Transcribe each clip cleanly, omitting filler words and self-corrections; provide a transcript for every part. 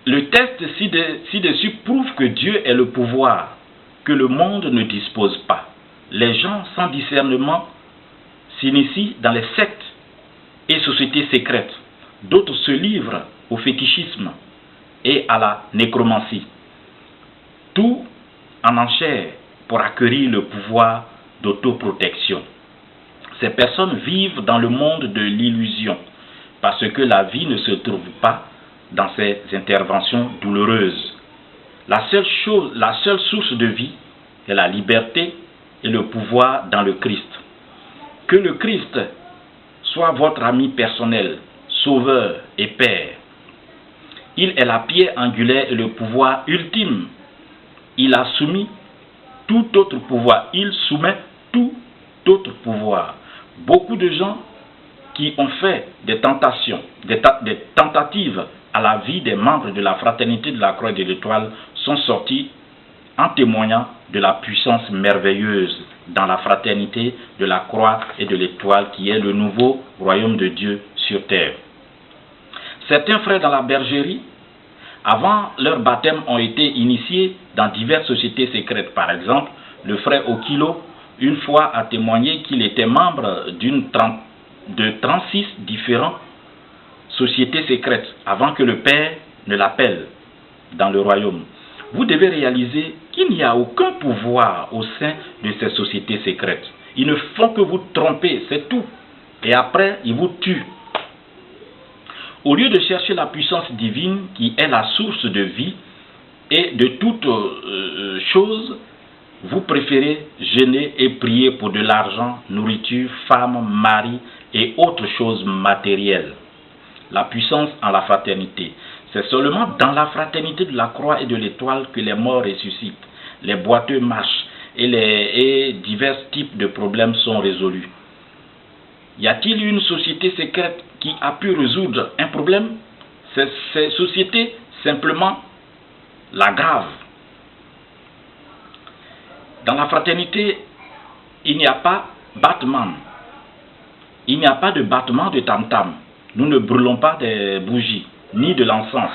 Le test ci-dessus prouve que Dieu est le pouvoir que le monde ne dispose pas. Les gens sans discernement s'initient dans les sectes et sociétés secrètes. D'autres se livrent au fétichisme et à la nécromancie. Tout en enchère pour acquérir le pouvoir d'autoprotection. Ces personnes vivent dans le monde de l'illusion parce que la vie ne se trouve pas dans ces interventions douloureuses. La seule source de vie est la liberté et le pouvoir dans le Christ. Que le Christ soit votre ami personnel, sauveur et père. Il est la pierre angulaire et le pouvoir ultime. Il a soumis tout autre pouvoir. Il soumet tout autre pouvoir. Beaucoup de gens qui ont fait des tentatives à la vie des membres de la fraternité de la Croix et de l'Étoile sont sortis en témoignant de la puissance merveilleuse dans la fraternité de la Croix et de l'Étoile qui est le nouveau royaume de Dieu sur terre. Certains frères dans la bergerie, avant leur baptême, ont été initiés dans diverses sociétés secrètes. Par exemple, le frère Okilo, une fois, a témoigné qu'il était membre de 36 différentes sociétés secrètes avant que le Père ne l'appelle dans le royaume. Vous devez réaliser qu'il n'y a aucun pouvoir au sein de ces sociétés secrètes. Ils ne font que vous tromper, c'est tout. Et après, ils vous tuent. Au lieu de chercher la puissance divine qui est la source de vie et de toute chose, vous préférez jeûner et prier pour de l'argent, nourriture, femmes, mari et autres choses matérielles. La puissance en la fraternité. C'est seulement dans la fraternité de la Croix et de l'Étoile que les morts ressuscitent, les boiteux marchent et divers types de problèmes sont résolus. Y a-t-il une société secrète qui a pu résoudre un problème? Ces sociétés simplement l'aggravent. Dans la fraternité, il n'y a pas battement. Il n'y a pas de battement de tam-tam. Nous ne brûlons pas des bougies, ni de l'encens.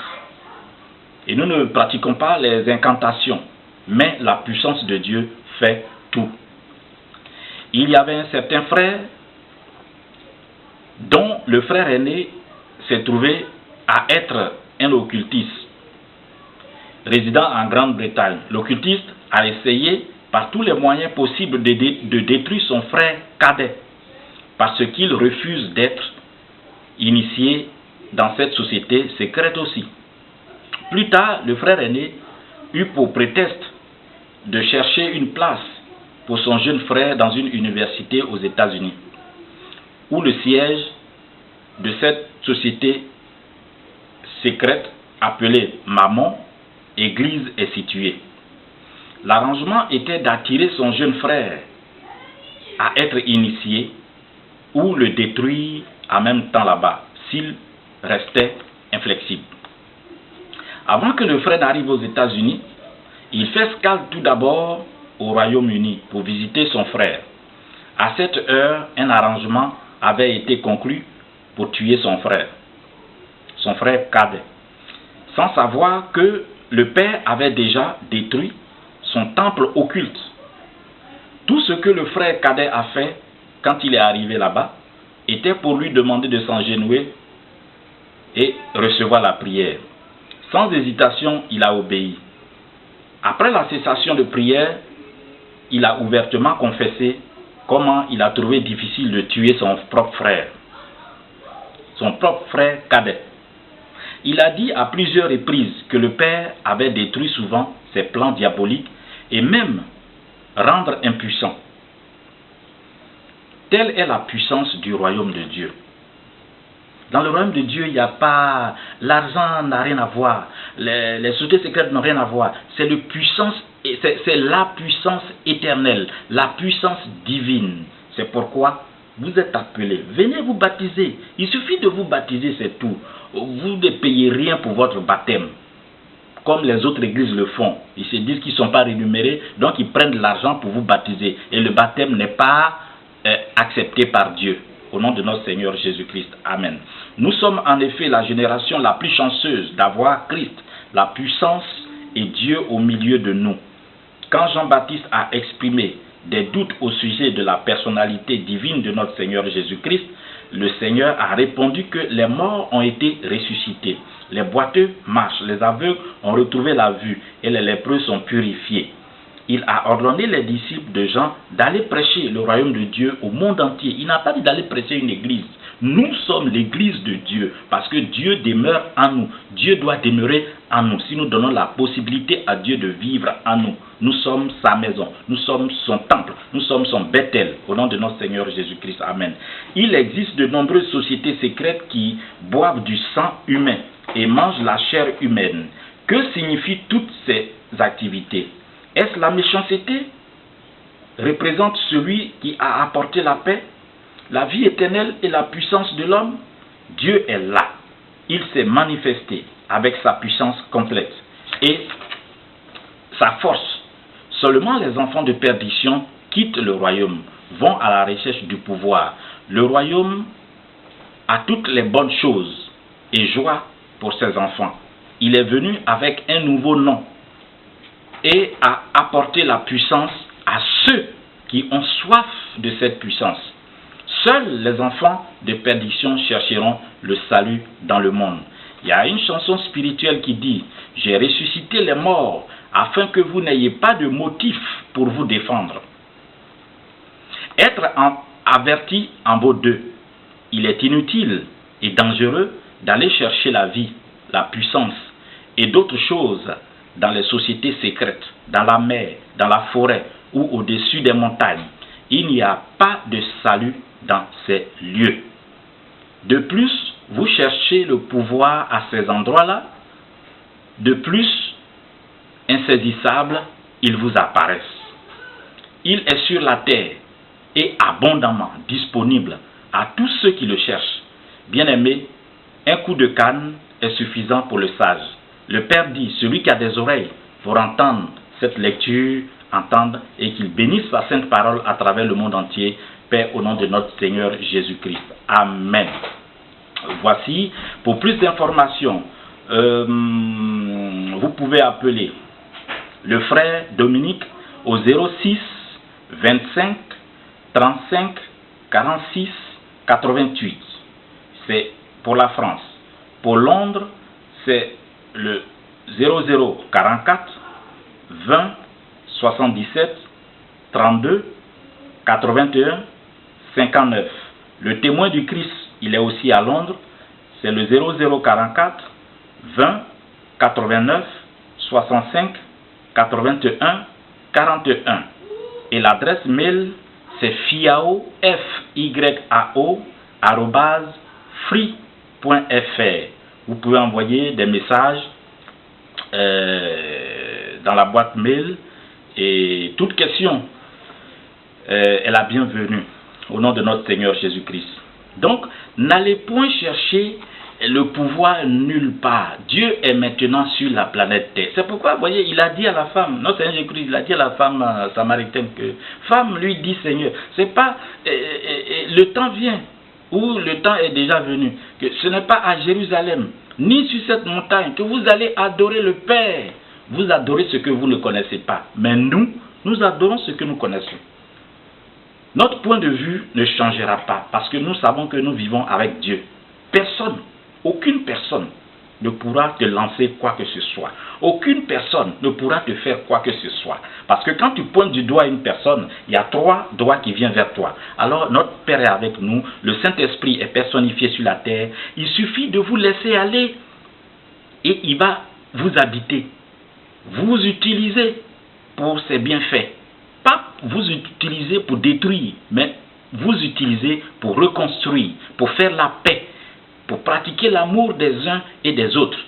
Et nous ne pratiquons pas les incantations. Mais la puissance de Dieu fait tout. Il y avait un certain frère dont le frère aîné s'est trouvé à être un occultiste, résidant en Grande-Bretagne. L'occultiste a essayé par tous les moyens possibles de détruire son frère cadet, parce qu'il refuse d'être initié dans cette société secrète aussi. Plus tard, le frère aîné eut pour prétexte de chercher une place pour son jeune frère dans une université aux États-Unis, où le siège de cette société secrète appelée Mammon, Église, est situé. L'arrangement était d'attirer son jeune frère à être initié ou le détruire en même temps là-bas, s'il restait inflexible. Avant que le frère n'arrive aux États-Unis, il fait escale tout d'abord au Royaume-Uni pour visiter son frère. À cette heure, un arrangement avait été conclu pour tuer son frère cadet, sans savoir que le père avait déjà détruit son temple occulte. Tout ce que le frère cadet a fait quand il est arrivé là-bas était pour lui demander de s'agenouiller et recevoir la prière. Sans hésitation, il a obéi. Après la cessation de prière, il a ouvertement confessé comment il a trouvé difficile de tuer son propre frère cadet. Il a dit à plusieurs reprises que le père avait détruit souvent ses plans diaboliques et même rendre impuissant. Telle est la puissance du royaume de Dieu. Dans le royaume de Dieu, il n'y a pas... L'argent n'a rien à voir. Les sociétés secrètes n'ont rien à voir. C'est la puissance éternelle, la puissance divine. C'est pourquoi vous êtes appelés. Venez vous baptiser. Il suffit de vous baptiser, c'est tout. Vous ne payez rien pour votre baptême, comme les autres églises le font. Ils se disent qu'ils ne sont pas rémunérés, donc ils prennent de l'argent pour vous baptiser. Et le baptême n'est pas accepté par Dieu. Au nom de notre Seigneur Jésus-Christ. Amen. Nous sommes en effet la génération la plus chanceuse d'avoir Christ la puissance et Dieu au milieu de nous. Quand Jean-Baptiste a exprimé des doutes au sujet de la personnalité divine de notre Seigneur Jésus-Christ, le Seigneur a répondu que les morts ont été ressuscités, les boiteux marchent, les aveugles ont retrouvé la vue et les lépreux sont purifiés. Il a ordonné les disciples de Jean d'aller prêcher le royaume de Dieu au monde entier. Il n'a pas dit d'aller prêcher une église. Nous sommes l'église de Dieu parce que Dieu demeure en nous. Dieu doit demeurer en nous. Si nous donnons la possibilité à Dieu de vivre en nous, nous sommes sa maison, nous sommes son temple, nous sommes son Bethel, au nom de notre Seigneur Jésus-Christ. Amen. Il existe de nombreuses sociétés secrètes qui boivent du sang humain et mangent la chair humaine. Que signifient toutes ces activités? Est-ce la méchanceté? Représente celui qui a apporté la paix, la vie éternelle et la puissance de l'homme? Dieu est là. Il s'est manifesté avec sa puissance complète et sa force. Seulement les enfants de perdition quittent le royaume, vont à la recherche du pouvoir. Le royaume a toutes les bonnes choses et joie pour ses enfants. Il est venu avec un nouveau nom et a apporté la puissance à ceux qui ont soif de cette puissance. Seuls les enfants de perdition chercheront le salut dans le monde. Il y a une chanson spirituelle qui dit « J'ai ressuscité les morts afin que vous n'ayez pas de motif pour vous défendre. » Être averti en vaut deux. Il est inutile et dangereux d'aller chercher la vie, la puissance et d'autres choses dans les sociétés secrètes, dans la mer, dans la forêt ou au-dessus des montagnes. Il n'y a pas de salut dans ces lieux. De plus, vous cherchez le pouvoir à ces endroits-là. De plus, insaisissable, ils vous apparaissent. Il est sur la terre et abondamment disponible à tous ceux qui le cherchent. Bien-aimé, un coup de canne est suffisant pour le sage. Le Père dit, celui qui a des oreilles pour entendre cette lecture, entendre et qu'il bénisse sa sainte parole à travers le monde entier, Père, au nom de notre Seigneur Jésus-Christ. Amen. Voici, pour plus d'informations, vous pouvez appeler le frère Dominique au 06 25 35 46 88. C'est pour la France. Pour Londres, c'est le 0044 20 77 32 81 59. Le témoin du Christ, il est aussi à Londres, c'est le 0044 20 89 65 81 41. Et l'adresse mail, c'est fiao, FYAO, @free.fr. Vous pouvez envoyer des messages dans la boîte mail et toute question est la bienvenue au nom de notre Seigneur Jésus-Christ. Donc, n'allez point chercher le pouvoir nulle part. Dieu est maintenant sur la planète Terre. C'est pourquoi, vous voyez, il a dit à la femme, notre Seigneur Jésus-Christ, il a dit à la femme samaritaine que, femme, lui dit Seigneur, c'est pas, le temps vient, où le temps est déjà venu, que ce n'est pas à Jérusalem, ni sur cette montagne, que vous allez adorer le Père. Vous adorez ce que vous ne connaissez pas. Mais nous adorons ce que nous connaissons. Notre point de vue ne changera pas parce que nous savons que nous vivons avec Dieu. Personne, aucune personne ne pourra te lancer quoi que ce soit. Aucune personne ne pourra te faire quoi que ce soit. Parce que quand tu pointes du doigt à une personne, il y a 3 doigts qui viennent vers toi. Alors notre Père est avec nous, le Saint-Esprit est personnifié sur la terre. Il suffit de vous laisser aller et il va vous habiter. Vous utiliser pour ses bienfaits. Pas vous utiliser pour détruire, mais vous utiliser pour reconstruire, pour faire la paix, pour pratiquer l'amour des uns et des autres.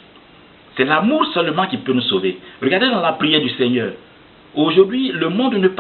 C'est l'amour seulement qui peut nous sauver. Regardez dans la prière du Seigneur. Aujourd'hui, le monde ne parle